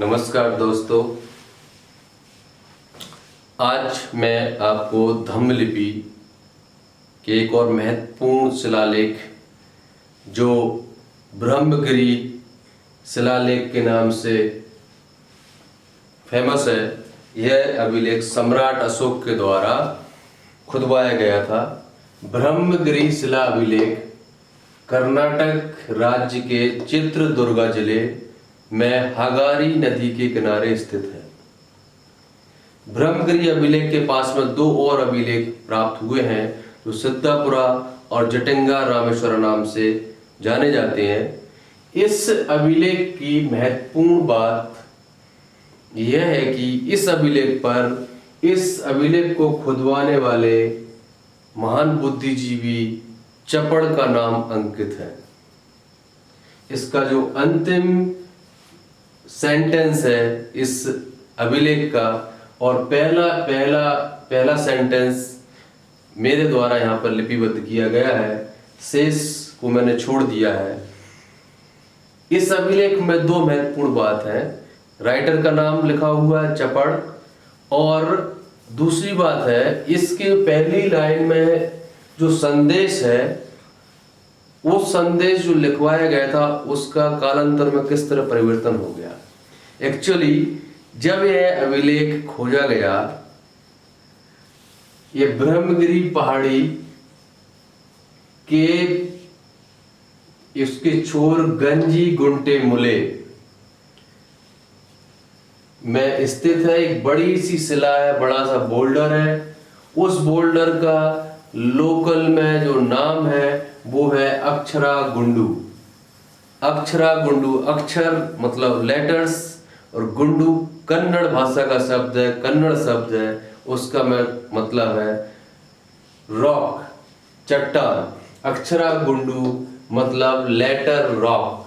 नमस्कार दोस्तों, आज मैं आपको धम्मलिपि के एक और महत्वपूर्ण शिलालेख जो ब्रह्मगिरी शिलालेख के नाम से फेमस है, यह अभिलेख सम्राट अशोक के द्वारा खुदवाया गया था। ब्रह्मगिरी शिला अभिलेख कर्नाटक राज्य के चित्रदुर्गा जिले में हागारी नदी के किनारे स्थित है। ब्रह्मगिरी अभिलेख के पास में दो और अभिलेख प्राप्त हुए हैं जो सिद्धापुरा और जटिंगा रामेश्वर नाम से जाने जाते हैं। इस अभिलेख की महत्वपूर्ण बात यह है कि इस अभिलेख को खुदवाने वाले महान बुद्धिजीवी चपड़ का नाम अंकित है। इसका जो अंतिम सेंटेंस है इस अभिलेख का और पहला सेंटेंस मेरे द्वारा यहाँ पर लिपिबद्ध किया गया है, शेष को मैंने छोड़ दिया है। इस अभिलेख में दो महत्वपूर्ण बात है, राइटर का नाम लिखा हुआ है चपड़, और दूसरी बात है इसके पहली लाइन में जो संदेश है वो संदेश जो लिखवाया गया था उसका कालांतर में किस तरह परिवर्तन हो गया। एक्चुअली जब यह अभिलेख खोजा गया, ये ब्रह्मगिरी पहाड़ी के इसके छोर गंजी गुंटे मुले में स्थित है। एक बड़ी सी शिला है, बड़ा सा बोल्डर है। उस बोल्डर का लोकल में जो नाम है वो है अक्षरा गुंडू। अक्षरा गुंडू, अक्षर मतलब लेटर्स और गुंडू कन्नड़ भाषा का शब्द है, कन्नड़ शब्द है। उसका मतलब है रॉक, चट्टान। अक्षरा गुंडू मतलब लेटर रॉक।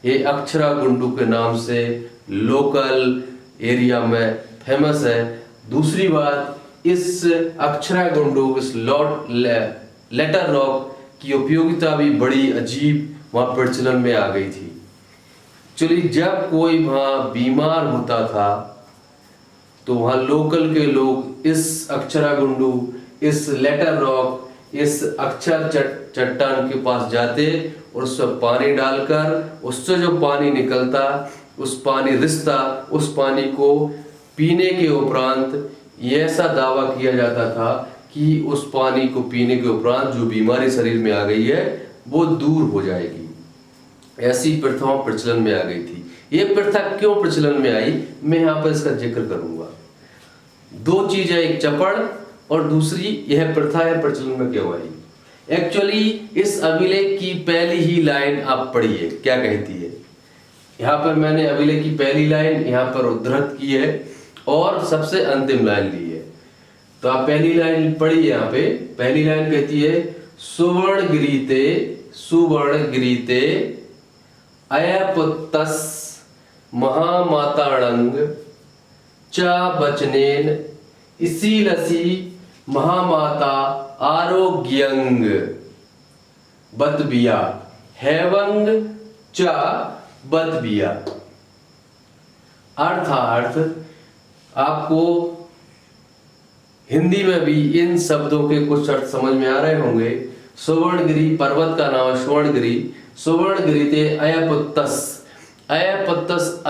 ये अक्षरा गुंडू के नाम से लोकल एरिया में फेमस है। दूसरी बात, इस अक्षरा गुंडू, इस लेटर रॉक की उपयोगिता भी बड़ी अजीब वहां प्रचलन में आ गई थी। चलिए, जब कोई वहां बीमार होता था तो वहां लोकल के लोग इस अक्षरा गुंडू, इस लेटर रॉक, इस अक्षर चट्टान के पास जाते और उस पर पानी डालकर उससे जो पानी निकलता, उस पानी रिसता, उस पानी को पीने के उपरांत ऐसा दावा किया जाता था कि उस पानी को पीने के उपरांत जो बीमारी शरीर में आ गई है वो दूर हो जाएगी। ऐसी प्रथाओं प्रचलन में आ गई थी। ये प्रथा क्यों प्रचलन में आई, मैं यहाँ पर इसका जिक्र करूंगा। दो चीज है, एक चपड़ और दूसरी यह प्रथा है प्रचलन में क्यों आई। एक्चुअली इस अभिलेख की पहली ही लाइन आप पढ़िए, क्या कहती है। यहाँ पर मैंने अभिलेख की पहली लाइन यहाँ पर उद्धृत की है और सबसे अंतिम लाइन ली है। तो आप पहली लाइन पढ़िए। यहाँ पे पहली लाइन कहती है, सुवर्णगिरीते अयपुत्तस महामाताणंग च बचनेन इसीलसी महामाता आरोग्यंग बतबिया हैवंग च बतबिया। अर्थात आपको हिंदी में भी इन शब्दों के कुछ अर्थ समझ में आ रहे होंगे। सुवर्णगिरी पर्वत का नाम है सुवर्णगिरी। सुवर्णगिरी ते अयपुत्तस, अयपुत्तस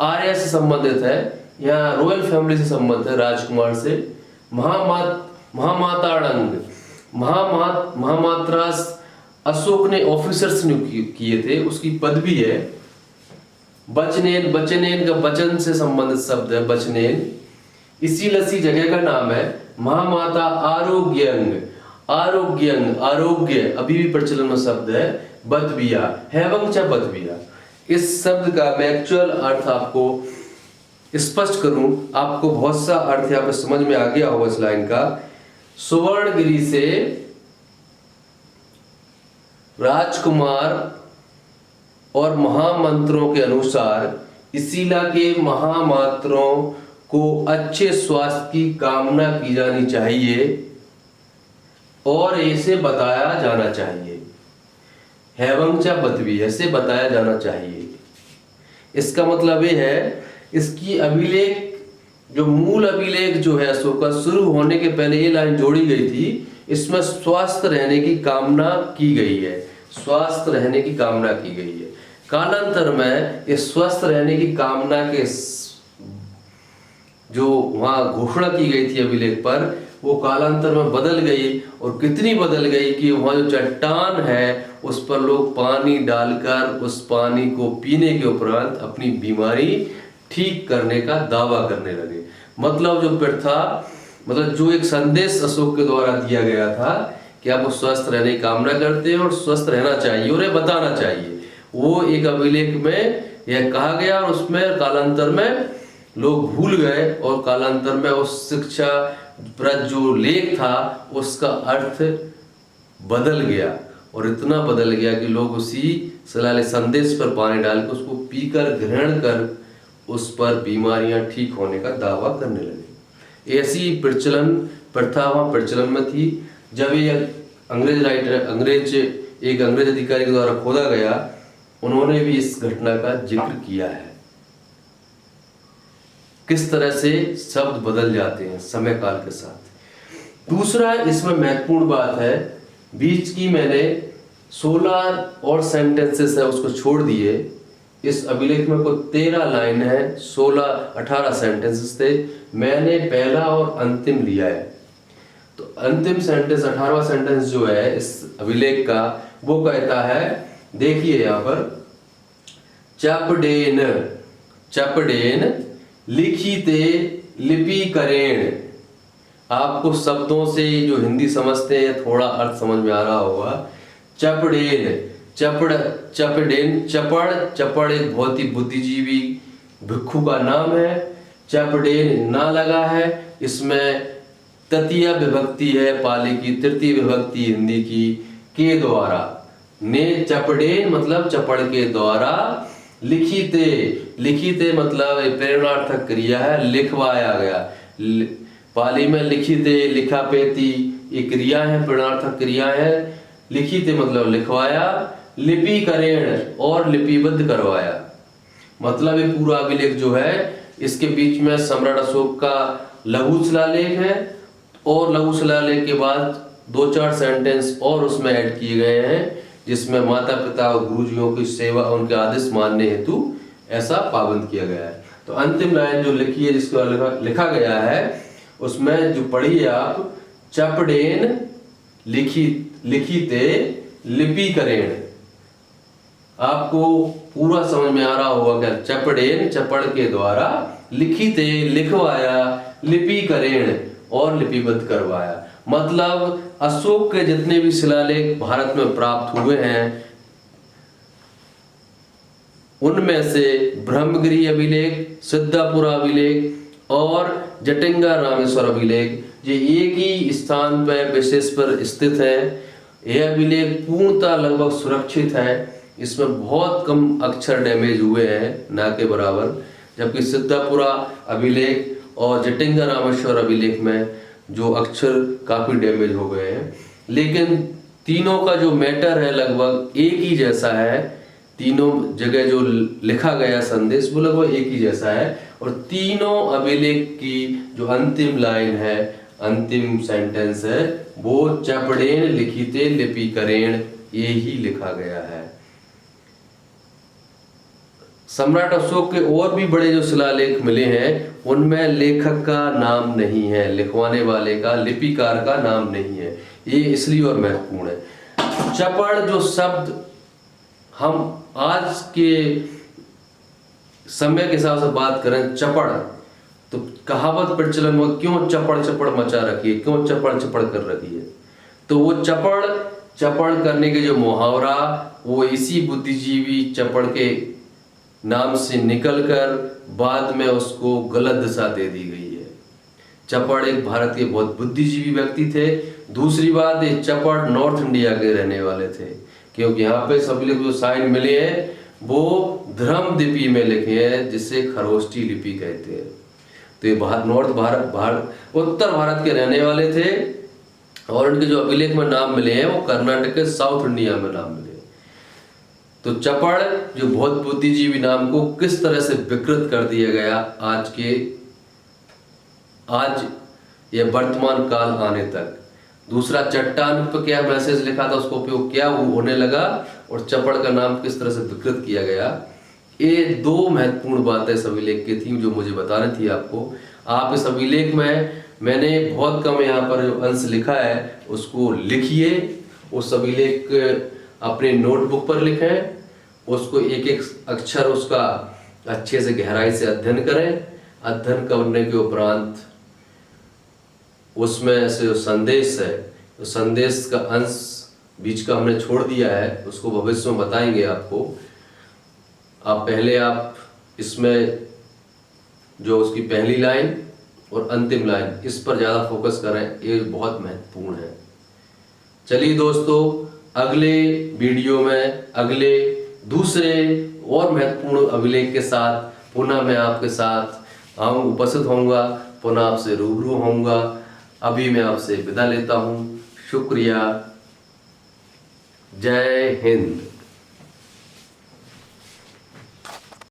आर्य से संबंधित है, यहाँ रॉयल फैमिली से संबंधित है, राजकुमार से। महामाताड़ंग, महामात्रास अशोक ने ऑफिसर्स नियुक्त किए थे, उसकी पदवी है। बचनेन, बचनेन का बचन से संबंधित शब्द है, बचनेन। इसी लसी जगह का नाम है। महामाता आरोग्यंग, आरोग्यंग आरोग्य अभी भी प्रचलन में शब्द है। बतबिया हैवंग च बतबिया। इस शब्द का मैं एक्चुअल अर्थ आपको स्पष्ट करूं, आपको बहुत सा अर्थ यहाँ पे समझ में आ गया होगा इस लाइन का। सुवर्णगिरी से राजकुमार और महामंत्रों के अनुसार इसीला के महामात्रों को अच्छे स्वास्थ्य की कामना की जानी चाहिए और इसे बताया जाना चाहिए। हैवंचा पदवी, ऐसे बताया जाना चाहिए। इसका मतलब ये है, इसकी अभिलेख जो मूल अभिलेख जो है अशोक का शुरू होने के पहले ये लाइन जोड़ी गई थी, इसमें स्वस्थ रहने की कामना की गई है, स्वस्थ रहने की कामना की गई है। कालांतर में इस स्वस्थ रहने की कामना के जो वहां घोषणा की गई थी अभिलेख पर, वो कालांतर में बदल गई, और कितनी बदल गई कि वहां जो चट्टान है उस पर लोग पानी डालकर उस पानी को पीने के उपरांत अपनी बीमारी ठीक करने का दावा करने लगे। मतलब जो प्रथा, मतलब जो एक संदेश अशोक के द्वारा दिया गया था कि आप स्वस्थ रहने की कामना करते हैं और स्वस्थ रहना चाहिए और ये बताना चाहिए, वो एक अभिलेख में यह कहा गया, और उसमें कालांतर में लोग भूल गए, और कालांतर में उस शिक्षा पर जो लेख था उसका अर्थ बदल गया, और इतना बदल गया कि लोग उसी शिलालेख संदेश पर पानी डाल कर उसको पीकर ग्रहण कर उस पर बीमारियां ठीक होने का दावा करने लगे। ऐसी प्रचलन प्रथा वहां प्रचलन में थी। जब ये अंग्रेज एक अंग्रेज अधिकारी के द्वारा खोदा गया, उन्होंने भी इस घटना का जिक्र किया है। किस तरह से शब्द बदल जाते हैं समय काल के साथ। दूसरा इसमें महत्वपूर्ण बात है, बीच की मैंने 16 और सेंटेंसेस है उसको छोड़ दिए। इस अभिलेख में कोई 13 लाइन है, 18 सेंटेंसेस थे, मैंने पहला और अंतिम लिया है। तो अंतिम सेंटेंस 18वां सेंटेंस जो है इस अभिलेख का, वो कहता है, देखिए यहाँ पर, चपडेन चपडेन लिखिते लिपि करेण। आपको शब्दों से जो हिंदी समझते हैं थोड़ा अर्थ समझ में आ रहा होगा। चपडेन, चपडेन, चपड़ एक बहुत ही बुद्धिजीवी भिक्षु का नाम है। चपडेन ना लगा है, इसमें तृतीय विभक्ति है, पाली की तृतीय विभक्ति हिंदी की, के द्वारा, ने चपडेन मतलब चपड़ के द्वारा, लिखिते, लिखिते मतलब प्रेरणार्थक क्रिया है, लिखवाया गया। पाली में लिखिते, लिखा पेती, ये क्रिया है, प्रेरणार्थक क्रिया है। लिखिते मतलब लिखवाया, लिपि करेण और लिपिबद्ध करवाया। मतलब ये पूरा अभिलेख जो है, इसके बीच में सम्राट अशोक का लघु शिलालेख है, और लघु शिलालेख के बाद 2-4 सेंटेंस और उसमें ऐड किए गए हैं, जिसमें माता पिता और गुरुजियों की सेवा, उनके आदेश मानने हेतु ऐसा पाबंद किया गया है। तो अंतिम लाइन जो लिखी है, जिसको लिखा गया है, उसमें जो पढ़िए आप, चपडेन लिखिते लिपि करेण। आपको पूरा समझ में आ रहा होगा क्या? चपडेन चपड़ के द्वारा, लिखिते लिखवाया, लिपि करेण और लिपिबद्ध करवाया। मतलब अशोक के जितने भी शिलालेख भारत में प्राप्त हुए हैं, उनमें से ब्रह्मगिरी अभिलेख, सिद्धापुरा अभिलेख और जटिंगा रामेश्वर अभिलेख, ये एक ही स्थान पर विशेष पर स्थित है। यह अभिलेख पूर्णतः लगभग सुरक्षित है, इसमें बहुत कम अक्षर डैमेज हुए हैं, ना के बराबर। जबकि सिद्धापुरा अभिलेख और जटिंगा रामेश्वर अभिलेख में जो अक्षर काफी डैमेज हो गए हैं। लेकिन तीनों का जो मैटर है लगभग एक ही जैसा है, तीनों जगह जो लिखा गया संदेश वो लगभग एक ही जैसा है। और तीनों अभिलेख की जो अंतिम लाइन है, अंतिम सेंटेंस है, वो चपडेन लिखिते लिपि करेण, ये ही लिखा गया है। सम्राट अशोक के और भी बड़े जो शिलालेख मिले हैं, उनमें लेखक का नाम नहीं है, लिखवाने वाले का, लिपिकार का नाम नहीं है। ये इसलिए और महत्वपूर्ण है। चपड़ जो शब्द हम आज के समय के हिसाब से बात करें, चपड़ तो कहावत प्रचलन में, क्यों चपड़ चपड़ मचा रखी है, क्यों चपड़ चपड़ कर रखी है, तो वो चपड़ चपड़ करने के जो मुहावरा, वो इसी बुद्धिजीवी चपड़ के नाम से निकलकर बाद में उसको गलत दिशा दे दी गई है। चपड़ एक भारत के बहुत बुद्धिजीवी व्यक्ति थे। दूसरी बात, ये चपड़ नॉर्थ इंडिया के रहने वाले थे, क्योंकि यहाँ पे सभी लोग जो साइन मिले हैं वो धर्म लिपि में लिखे हैं, जिसे खरोष्टी लिपि कहते हैं। तो ये उत्तर भारत के रहने वाले थे, और उनके जो अभिलेख में नाम मिले हैं वो कर्नाटक के साउथ इंडिया में नाम मिले। तो चपड़ जो बहुत बुद्धिजीवी नाम को किस तरह से विकृत कर दिया गया आज ये वर्तमान काल आने तक। दूसरा, चट्टान पर क्या मैसेज लिखा था उसका उपयोग क्या वो होने लगा, और चपड़ का नाम किस तरह से विकृत किया गया। ये दो महत्वपूर्ण बातें इस अभिलेख की थी जो मुझे बतानी थी आपको। आप इस अभिलेख में मैंने बहुत कम यहाँ पर जो अंश लिखा है उसको लिखिए, उस अभिलेख अपने नोटबुक पर लिखें, उसको एक एक अक्षर उसका अच्छे से गहराई से अध्ययन करें। अध्ययन करने के उपरांत उसमें से जो संदेश है, तो संदेश का अंश बीच का हमने छोड़ दिया है, उसको भविष्य में बताएंगे आपको। आप इसमें जो उसकी पहली लाइन और अंतिम लाइन इस पर ज़्यादा फोकस करें, ये बहुत महत्वपूर्ण है। चलिए दोस्तों, अगले वीडियो में अगले दूसरे और महत्वपूर्ण अभिलेख के साथ पुनः मैं आपके साथ उपस्थित होऊंगा, पुनः आपसे रूबरू होऊंगा। अभी मैं आपसे विदा लेता हूँ। शुक्रिया। जय हिंद।